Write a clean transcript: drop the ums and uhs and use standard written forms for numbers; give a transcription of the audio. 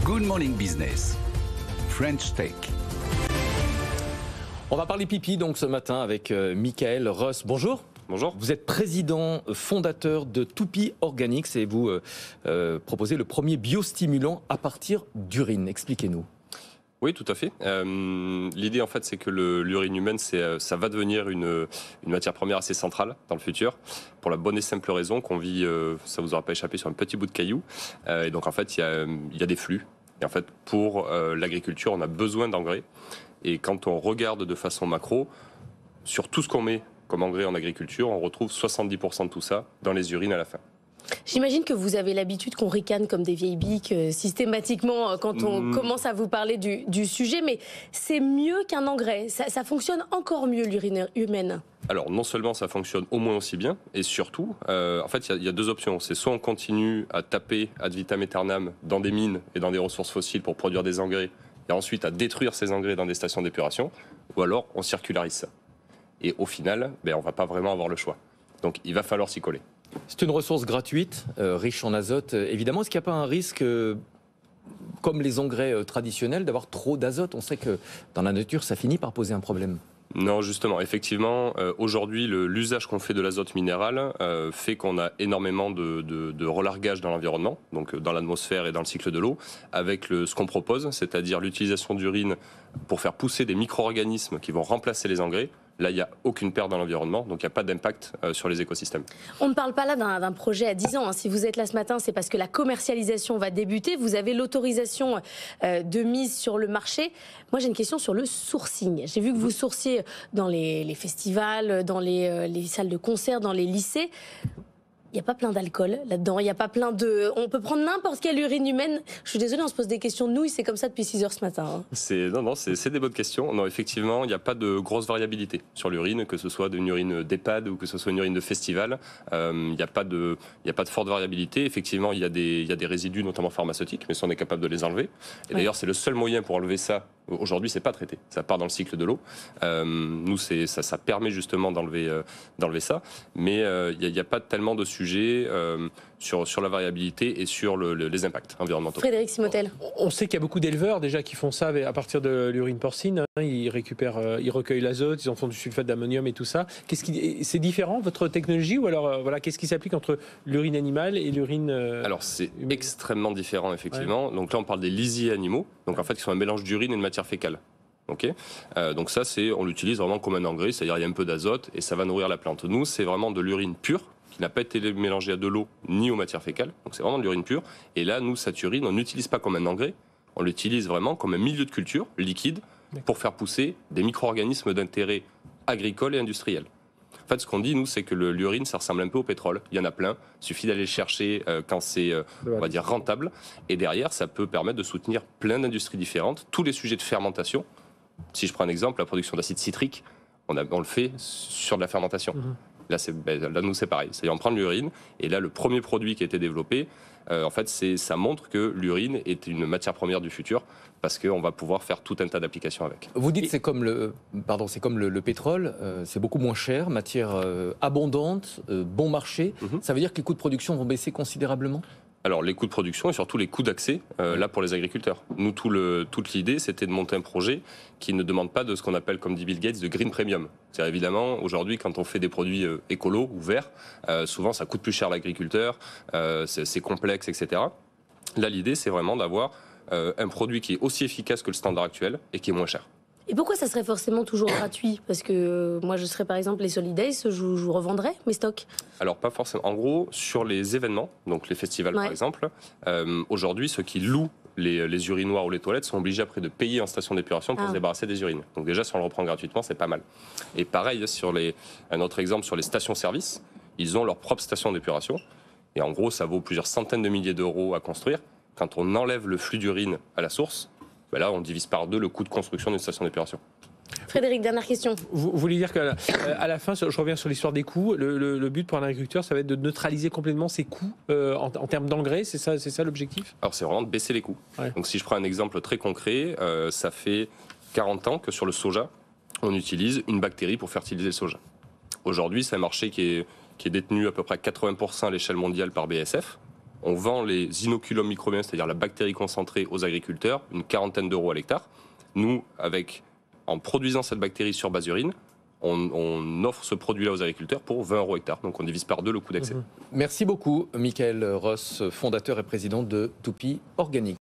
Good Morning Business, French Tech. On va parler pipi donc ce matin avec Michael Ross. Bonjour. Bonjour. Vous êtes président fondateur de Toupy Organics et vous proposez le premier biostimulant à partir d'urine. Expliquez-nous. Oui, tout à fait. L'idée, en fait, c'est que l'urine humaine, ça va devenir une matière première assez centrale dans le futur, pour la bonne et simple raison qu'on vit, ça vous aura pas échappé, sur un petit bout de caillou. Et donc, en fait, il y a des flux. Et en fait, pour l'agriculture, on a besoin d'engrais. Et quand on regarde de façon macro, sur tout ce qu'on met comme engrais en agriculture, on retrouve 70% de tout ça dans les urines à la fin. J'imagine que vous avez l'habitude qu'on ricane comme des vieilles biques systématiquement quand on commence à vous parler du sujet, mais c'est mieux qu'un engrais. Ça fonctionne encore mieux, l'urine humaine. Alors, non seulement ça fonctionne au moins aussi bien, et surtout, en fait, il y a deux options. C'est soit on continue à taper ad vitam aeternam dans des mines et dans des ressources fossiles pour produire des engrais, et ensuite à détruire ces engrais dans des stations d'épuration, ou alors on circularise ça. Et au final, on ne va pas vraiment avoir le choix. Donc, il va falloir s'y coller. C'est une ressource gratuite, riche en azote. Évidemment, est-ce qu'il n'y a pas un risque, comme les engrais traditionnels, d'avoir trop d'azote? On sait que dans la nature, ça finit par poser un problème. Non, justement, effectivement, aujourd'hui, l'usage qu'on fait de l'azote minéral fait qu'on a énormément de relargage dans l'environnement, donc dans l'atmosphère et dans le cycle de l'eau, avec ce qu'on propose, c'est-à-dire l'utilisation d'urine pour faire pousser des micro-organismes qui vont remplacer les engrais. Là, il n'y a aucune perte dans l'environnement, donc il n'y a pas d'impact sur les écosystèmes. On ne parle pas là d'un projet à 10 ans. Si vous êtes là ce matin, c'est parce que la commercialisation va débuter. Vous avez l'autorisation de mise sur le marché. Moi, j'ai une question sur le sourcing. J'ai vu que vous sourciez dans les festivals, dans les salles de concert, dans les lycées. Il n'y a pas plein d'alcool là-dedans, il n'y a pas plein de... On peut prendre n'importe quelle urine humaine. Je suis désolée, on se pose des questions de nouilles, c'est comme ça depuis 6 heures ce matin. Non, c'est des bonnes questions. Non, effectivement, il n'y a pas de grosse variabilité sur l'urine, que ce soit d'une urine d'EHPAD ou que ce soit une urine de festival. Il n'y a pas de forte variabilité. Effectivement, il y a des résidus, notamment pharmaceutiques, mais ça, on est capable de les enlever. Et d'ailleurs, c'est le seul moyen pour enlever ça. Aujourd'hui, c'est pas traité. Ça part dans le cycle de l'eau. Nous, ça permet justement d'enlever ça. Mais il n'y a pas tellement de sujets sur la variabilité et sur les impacts environnementaux. Frédéric Simotel. On sait qu'il y a beaucoup d'éleveurs déjà qui font ça à partir de l'urine porcine. Ils recueillent l'azote, ils en font du sulfate d'ammonium et tout ça. C'est différent, votre technologie, ou alors qu'est-ce qui s'applique entre l'urine animale et l'urine Alors, c'est extrêmement différent, effectivement. Ouais. Donc là, on parle des lisiers animaux, donc en fait, qui sont un mélange d'urine et de matière fécale. Okay. Donc ça, on l'utilise vraiment comme un engrais, c'est-à-dire il y a un peu d'azote et ça va nourrir la plante. Nous, c'est vraiment de l'urine pure, qui n'a pas été mélangée à de l'eau ni aux matières fécales. Donc c'est vraiment de l'urine pure. Et là, nous, cette urine, on n'utilise pas comme un engrais, on l'utilise vraiment comme un milieu de culture liquide pour faire pousser des micro-organismes d'intérêt agricole et industriel. En fait, ce qu'on dit, nous, c'est que l'urine, ça ressemble un peu au pétrole. Il y en a plein. Il suffit d'aller le chercher quand c'est, on va dire, rentable. Et derrière, ça peut permettre de soutenir plein d'industries différentes. Tous les sujets de fermentation. Si je prends un exemple, la production d'acide citrique, on le fait sur de la fermentation. Là, nous, c'est pareil. C'est-à-dire, on prend de l'urine. Et là, le premier produit qui a été développé, en fait, ça montre que l'urine est une matière première du futur parce qu'on va pouvoir faire tout un tas d'applications avec. Vous dites que c'est comme le pétrole, c'est beaucoup moins cher, matière abondante, bon marché. Ça veut dire que les coûts de production vont baisser considérablement ? Alors, les coûts de production et surtout les coûts d'accès, là, pour les agriculteurs. Nous, toute l'idée, c'était de monter un projet qui ne demande pas de ce qu'on appelle, comme dit Bill Gates, de green premium. C'est-à-dire, évidemment, aujourd'hui, quand on fait des produits écolos ou verts, souvent, ça coûte plus cher à l'agriculteur, c'est complexe, etc. Là, l'idée, c'est vraiment d'avoir un produit qui est aussi efficace que le standard actuel et qui est moins cher. Et pourquoi ça serait forcément toujours gratuit? Parce que moi, je serais par exemple les Solidays, je revendrais mes stocks. Alors, pas forcément. En gros, sur les événements, donc les festivals par exemple, aujourd'hui, ceux qui louent les urinoirs ou les toilettes sont obligés après de payer en station d'épuration pour se débarrasser des urines. Donc déjà, si on le reprend gratuitement, c'est pas mal. Et pareil, un autre exemple sur les stations-service, ils ont leur propre station d'épuration. Et en gros, ça vaut plusieurs centaines de milliers d'euros à construire. Quand on enlève le flux d'urine à la source, là, on divise par 2 le coût de construction d'une station d'épuration. Frédéric, dernière question. Vous voulez dire qu'à la fin, je reviens sur l'histoire des coûts, le but pour un agriculteur, ça va être de neutraliser complètement ses coûts en termes d'engrais, c'est ça l'objectif? Alors, c'est vraiment de baisser les coûts. Ouais. Donc, si je prends un exemple très concret, ça fait 40 ans que sur le soja, on utilise une bactérie pour fertiliser le soja. Aujourd'hui, c'est un marché qui est détenu à peu près 80% à l'échelle mondiale par BASF. On vend les inoculums microbiens, c'est-à-dire la bactérie concentrée aux agriculteurs, une 40aine d'euros à l'hectare. Nous, en produisant cette bactérie sur base urine, on offre ce produit-là aux agriculteurs pour 20 euros hectare. Donc on divise par 2 le coût d'accès. Merci beaucoup, Michael Ross, fondateur et président de Toupy Organique.